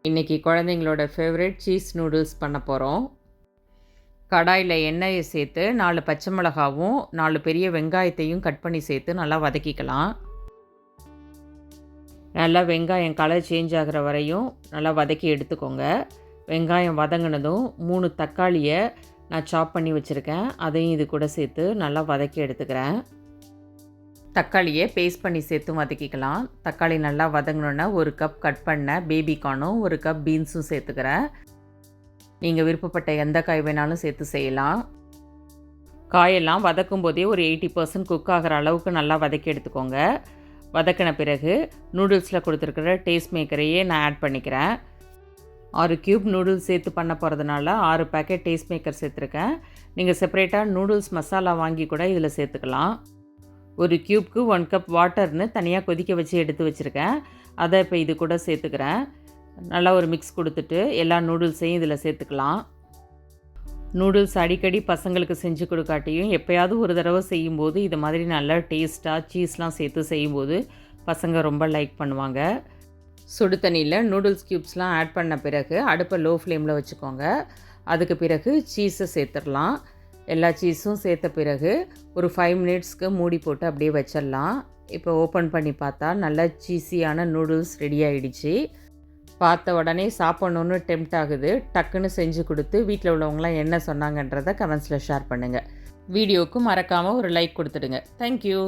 இன்றைக்கி குழந்தைங்களோட favourite cheese noodles பண்ண போகிறோம். கடாயில் எண்ணெயை சேர்த்து 4 பச்சை மிளகாவும் 4 பெரிய வெங்காயத்தையும் கட் பண்ணி சேர்த்து நல்லா வதக்கிக்கலாம். நல்லா வெங்காயம் கலர் சேஞ்ச் ஆகிற வரையும் நல்லா வதக்கி எடுத்துக்கோங்க. வெங்காயம் வதங்கினதும் 3 தக்காளியை நான் சாப் பண்ணி வச்சுருக்கேன், அதையும் இது கூட சேர்த்து நல்லா வதக்கி எடுத்துக்கிறேன். தக்காளியை பேஸ்ட் பண்ணி சேர்த்து வதக்கிக்கலாம். தக்காளி நல்லா வதங்கினோன்னா 1 கப் கட் பண்ண பேபி கார்னும் 1 கப் பீன்ஸும் சேர்த்துக்கிறேன். நீங்கள் விருப்பப்பட்ட எந்த காய் வேணாலும் சேர்த்து செய்யலாம். காயெல்லாம் வதக்கும் போதே ஒரு 80% குக் ஆகிற அளவுக்கு நல்லா வதக்கி எடுத்துக்கோங்க. வதக்கின பிறகு நூடுல்ஸில் கொடுத்துருக்கிற டேஸ்ட் மேக்கரையே நான் ஆட் பண்ணிக்கிறேன். 6 க்யூப் நூடுல்ஸ் சேர்த்து பண்ண போகிறதுனால 6 பேக்கெட் டேஸ்ட் மேக்கர் சேர்த்துருக்கேன். நீங்கள் செப்பரேட்டாக நூடுல்ஸ் மசாலா வாங்கி கூட இதில் சேர்த்துக்கலாம். 1 க்யூப்க்கு 1 கப் வாட்டர்னு தனியாக கொதிக்க வச்சு எடுத்து வச்சுருக்கேன். அதை இப்போ இது கூட சேர்த்துக்கிறேன். நல்லா ஒரு மிக்ஸ் கொடுத்துட்டு எல்லா நூடுல்ஸையும் இதில் சேர்த்துக்கலாம். நூடுல்ஸ் அடிக்கடி பசங்களுக்கு செஞ்சு கொடுக்காட்டியும் எப்போயாவது ஒரு தடவை செய்யும்போது இது மாதிரி நல்லா டேஸ்ட்டாக சீஸ்லாம் சேர்த்து செய்யும்போது பசங்க ரொம்ப லைக் பண்ணுவாங்க. சுடு தண்ணியில் நூடுல்ஸ் க்யூப்ஸ்லாம் ஆட் பண்ண பிறகு அடுப்பை லோ ஃப்ளேமில் வச்சுக்கோங்க. அதுக்கு பிறகு சீஸை சேர்த்துடலாம். எல்லா சீஸும் சேர்த்த பிறகு ஒரு 5 மினிட்ஸ்க்கு மூடி போட்டு அப்படியே வச்சிடலாம். இப்போ ஓப்பன் பண்ணி பார்த்தா நல்லா சீஸியான நூடுல்ஸ் ரெடி ஆகிடுச்சு. பார்த்த உடனே சாப்பிட்ணுன்னு டெம்ப்ட் ஆகுது. டக்குன்னு செஞ்சு கொடுத்து வீட்டில் உள்ளவங்களாம் என்ன சொன்னாங்கன்றதை கமெண்ட்ஸில் ஷேர் பண்ணுங்கள். வீடியோவுக்கு மறக்காமல் ஒரு லைக் கொடுத்துடுங்க. தேங்க்யூ.